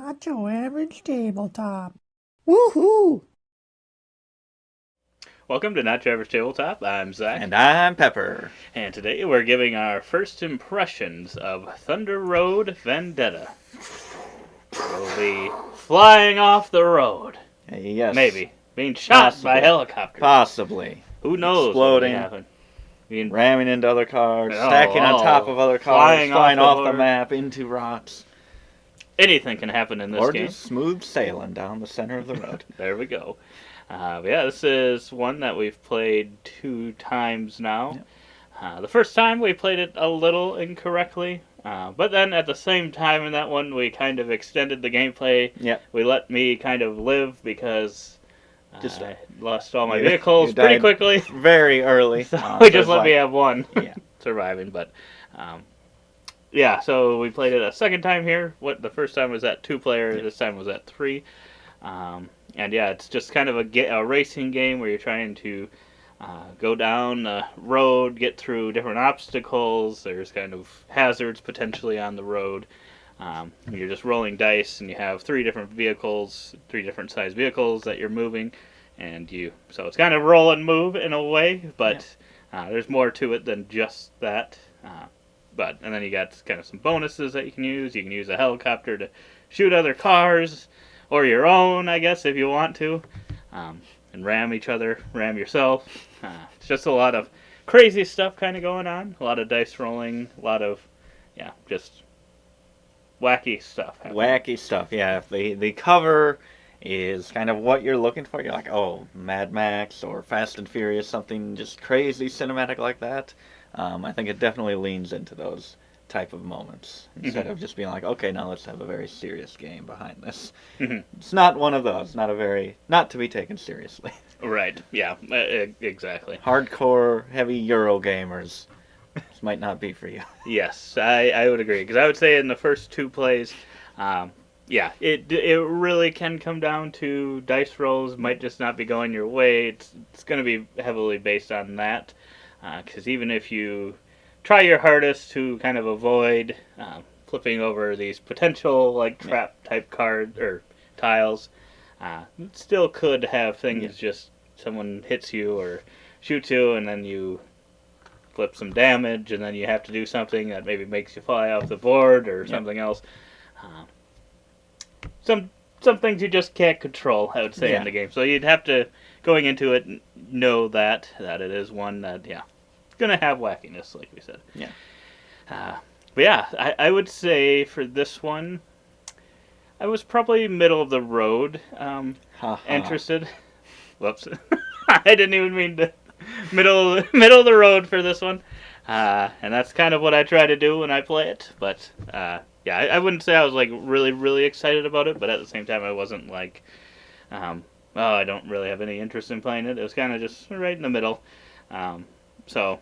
Not your average tabletop. Woohoo! Welcome to Not Your Average Tabletop. I'm Zach. And I'm Pepper. And today we're giving our first impressions of Thunder Road Vendetta. We'll be flying off the road. Yes. Maybe. Being shot by helicopters. Possibly. Who knows Exploding. what will happen. Ramming into other cars. Stacking on top of other cars. Flying off the map into rocks. Anything can happen in this game. Or just smooth sailing down the center of the road. There we go. This is one that we've played 2 times now. Yep. The first time we played it a little incorrectly, but then at the same time in that one we kind of extended the gameplay. Yep. We let me kind of live because I lost all my vehicles pretty quickly. Very early. So we just let me have one surviving. But so we played it a second time here. The first time was at 2-player, this time was at 3. It's just kind of a racing game where you're trying to go down a road, get through different obstacles. There's kind of hazards potentially on the road. You're just rolling dice, and you have 3 different vehicles, 3 different size vehicles that you're moving, so it's kind of roll and move in a way, but there's more to it than just that. And then you got kind of some bonuses that you can use. You can use a helicopter to shoot other cars, or your own, I guess, if you want to, and ram each other, ram yourself. It's just a lot of crazy stuff kind of going on. A lot of dice rolling, a lot of, just wacky stuff happening. Wacky stuff, yeah. If the cover is kind of what you're looking for, you're like, oh, Mad Max or Fast and Furious, something just crazy cinematic like that. I think it definitely leans into those type of moments instead of just being like, okay, now let's have a very serious game behind this. It's not one of those. Not to be taken seriously. Right. Yeah. Exactly. Hardcore, heavy Euro gamers. This might not be for you. Yes, I would agree, because I would say in the first 2 plays, it really can come down to dice rolls. Might just not be going your way. It's going to be heavily based on that, because even if you try your hardest to kind of avoid flipping over these potential trap type card or tiles, it still could have things just someone hits you or shoots you, and then you flip some damage, and then you have to do something that maybe makes you fly off the board or something else. Some things you just can't control, I would say, in the game. So you'd have to, going into it, know that it is one that, going to have wackiness, like we said. I would say for this one, I was probably middle of the road interested. Whoops. I didn't even mean to. Middle of the road for this one. And that's kind of what I try to do when I play it. But, I wouldn't say I was, really, really excited about it. But at the same time, I wasn't I don't really have any interest in playing it. It was kind of just right in the middle. So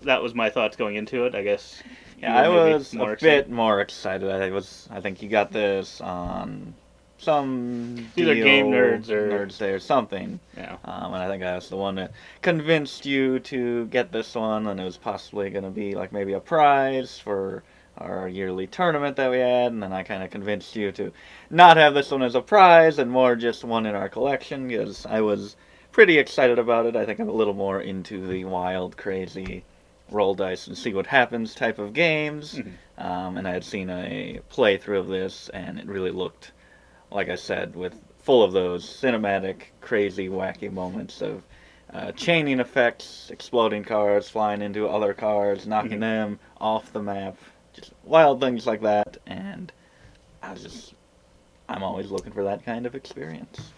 that was my thoughts going into it, I guess. Yeah, I was a bit more excited. I think you got this on some either deal, Game Nerds or Nerds Day or something. Yeah. And I think I was the one that convinced you to get this one, and it was possibly going to be maybe a prize for our yearly tournament that we had, and then I kind of convinced you to not have this one as a prize and more just one in our collection, because I was pretty excited about it. I think I'm a little more into the wild, crazy, roll dice and see what happens type of games. And I had seen a playthrough of this, and it really looked, like I said, full of those cinematic, crazy, wacky moments of chaining effects, exploding cars, flying into other cars, knocking them off the map, just wild things like that. And I'm always looking for that kind of experience.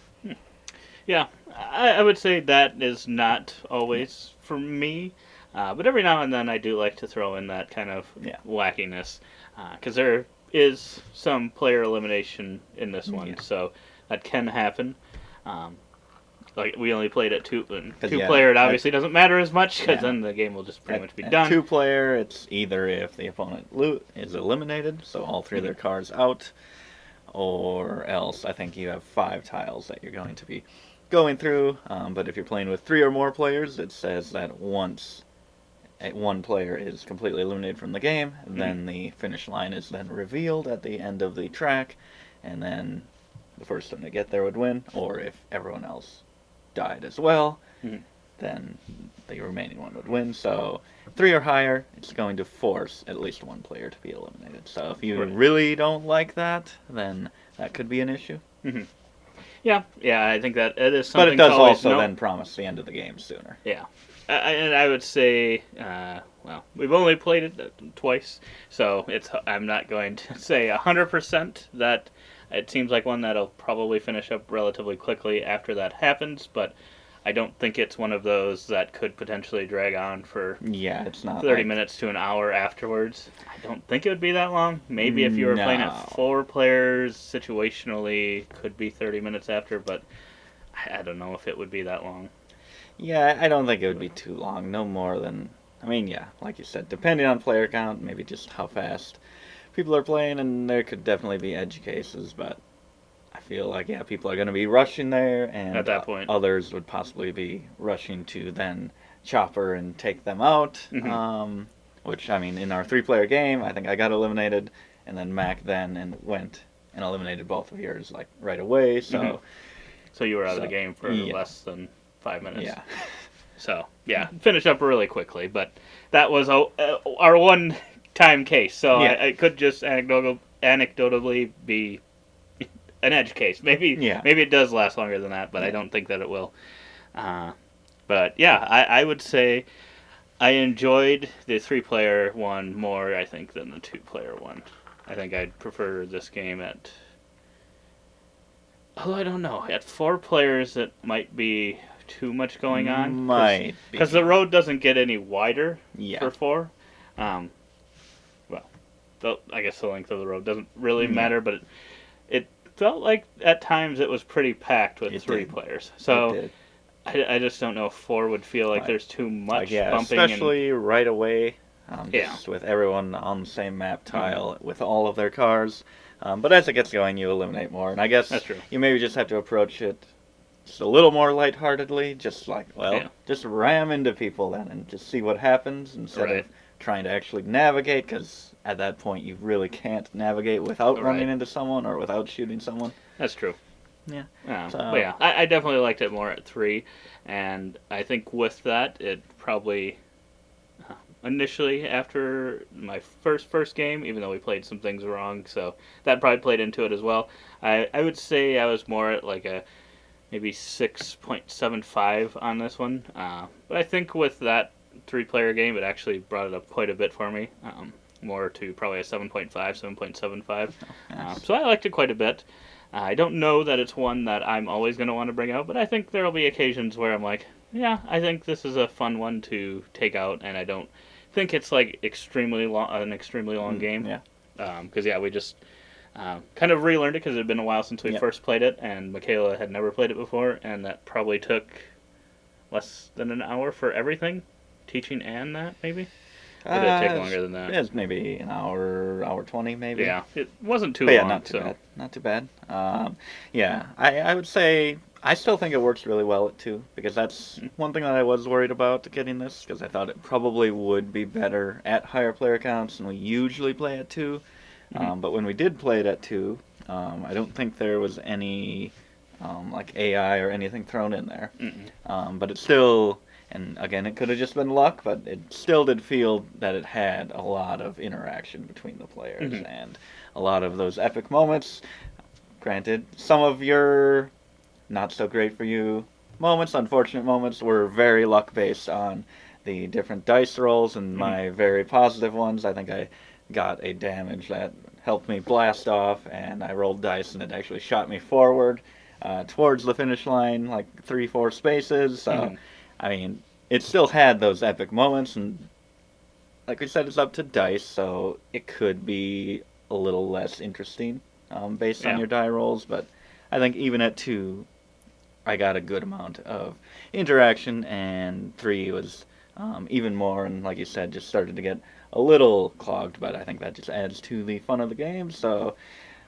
Yeah, I would say that is not always for me. But every now and then I do like to throw in that kind of wackiness, because there is some player elimination in this one, so that can happen. We only played at 2, and 2-player it obviously doesn't matter as much, because then the game will just pretty much be done. 2-player, it's either if the opponent is eliminated, so all 3 of their cards out, or else I think you have 5 tiles that you're going to be going through. But if you're playing with 3 or more players, it says that once one player is completely eliminated from the game, then the finish line is then revealed at the end of the track, and then the first one to get there would win, or if everyone else died as well, Mhm. then the remaining one would win. So 3 or higher, it's going to force at least one player to be eliminated. So if you Right. really don't like that, then that could be an issue. Mhm. Yeah, I think that it is But something it does to always also note. then promise the end of the game sooner. Yeah. And I would say, well, we've only played it twice, so I'm not going to say 100% that it seems like one that'll probably finish up relatively quickly after that happens, but I don't think it's one of those that could potentially drag on for Yeah, it's not 30 like, minutes to an hour afterwards. I don't think it would be that long. Maybe if you were playing No. at 4 players, situationally, could be 30 minutes after, but I don't know if it would be that long. Yeah, I don't think it would be too long. No more than, I mean, yeah, like you said, depending on player count, maybe just how fast people are playing, and there could definitely be edge cases, but I feel like, yeah, people are going to be rushing there, and At that point. others would possibly be rushing to then chopper and take them out. Mhm. Which, I mean, in our 3-player game, I think I got eliminated, and then Mac then and went and eliminated both of yours like right away. So, Mhm. So you were out of the So, game for yeah. less than 5 minutes. yeah, So yeah, finish up really quickly. But that was our one-time case. So Yeah. I could just anecdotally be an edge case. Maybe Yeah. maybe it does last longer than that, but I Yeah. don't think that it will. But yeah, I would say I enjoyed the 3-player one more, I think, than the 2-player one. I think I'd prefer this game at. Although I don't know, at 4 players it might be too much going on. Might be. Because the road doesn't get any wider Yeah. for 4. I guess the length of the road doesn't really Yeah. matter, but it felt like at times it was pretty packed with It 3 did. players. It So did. I just don't know if 4 would feel like Like- there's too much Like, yeah, bumping. especially right away, Yeah. just with everyone on the same map tile with all of their cars. But as it gets going, you eliminate more, and I guess That's true. you maybe just have to approach it just a little more lightheartedly, just like, well, Yeah. just ram into people then and just see what happens instead Right. of trying to actually navigate, because at that point you really can't navigate without Right. running into someone or without shooting someone. That's true. Yeah. But So- yeah, I definitely liked it more at 3, and I think with that, it probably initially after my first game, even though we played some things wrong, so that probably played into it as well. I would say I was more at like a maybe 6.75 on this one, but I think with that 3-player game, it actually brought it up quite a bit for me. More to probably a 7.5, 7.75. Yes. So I liked it quite a bit. I don't know that it's one that I'm always going to want to bring out, but I think there will be occasions where I'm like, yeah, I think this is a fun one to take out, and I don't think it's like an extremely long game. Yeah. Because we just kind of relearned it because it had been a while since we Yep. first played it, and Michaela had never played it before, and that probably took less than an hour for everything, teaching and that maybe. Or did it take longer than that? It's maybe an hour 20 maybe. Yeah, it wasn't too But yeah, long. not too so. bad. Not too bad. Yeah, I would say I still think it works really well at 2, because that's one thing that I was worried about getting this, because I thought it probably would be better at higher player counts, and we usually play at 2. But when we did play it at 2, I don't think there was any like AI or anything thrown in there. But it still, and again, it could have just been luck, but it still did feel that it had a lot of interaction between the players and a lot of those epic moments. Granted, some of your not so great for you moments, unfortunate moments, were very luck based on the different dice rolls, and my very positive ones, I think I got a damage that helped me blast off, and I rolled dice and it actually shot me forward towards the finish line like 3-4 spaces. So I mean, it still had those epic moments, and like we said, it's up to dice, so it could be a little less interesting based on Yeah. your die rolls, but I think even at 2, I got a good amount of interaction, and 3 was even more, and like you said, just started to get a little clogged, but I think that just adds to the fun of the game, so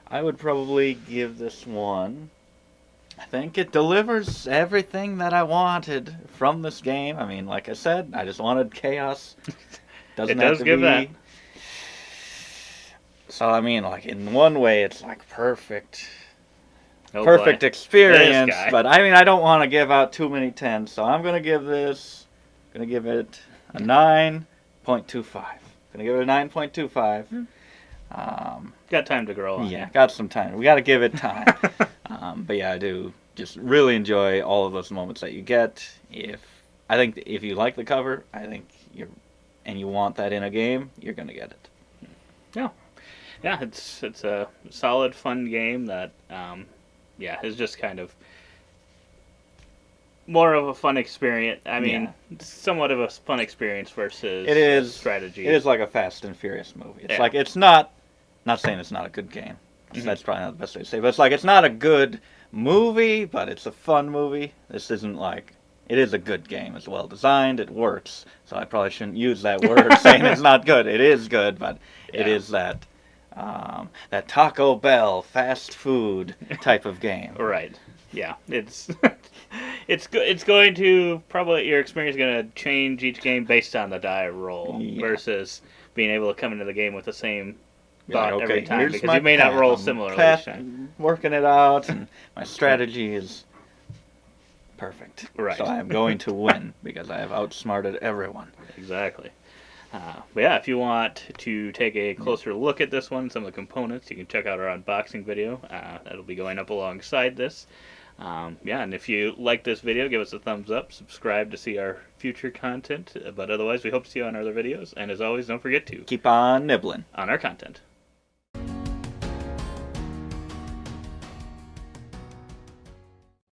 I would probably give this one, I think it delivers everything that I wanted from this game. I mean, like I said, I just wanted chaos. Doesn't It have does to give be that. So I mean, like in one way, it's like perfect. Oh, Perfect boy. experience, This guy. but I mean, I don't want to give out too many 10s, so I'm gonna give it a 9.25. Gonna give it a 9.25. Got time to grow on Yeah, you. got some time. We got to give it time. But yeah, I do just really enjoy all of those moments that you get. I think if you like the cover, and you want that in a game, you're gonna get it. Yeah, it's a solid, fun game that is just kind of more of a fun experience. I mean, somewhat of a fun experience versus It is strategy. It is like a Fast and Furious movie. It's Yeah. like it's not saying it's not a good game. Mhm. That's probably not the best way to say it. But it's like it's not a good movie, but it's a fun movie. This isn't like it is a good game. It's well designed. It works. So I probably shouldn't use that word saying it's not good. It is good, but it Yeah. is that Taco Bell fast food type of game. Right. Yeah. It's it's going to probably your experience is going to change each game based on the die roll versus being able to come into the game with the same thought every time here's because my you may not path. roll I'm similarly each time. working it out, and my strategy is perfect. Right. So I am going to win because I have outsmarted everyone. Exactly. But yeah, if you want to take a closer look at this one, some of the components, you can check out our unboxing video. That'll be going up alongside this. And if you like this video, give us a thumbs up, subscribe to see our future content. But otherwise, we hope to see you on our other videos. And as always, don't forget to Keep on nibbling. on our content.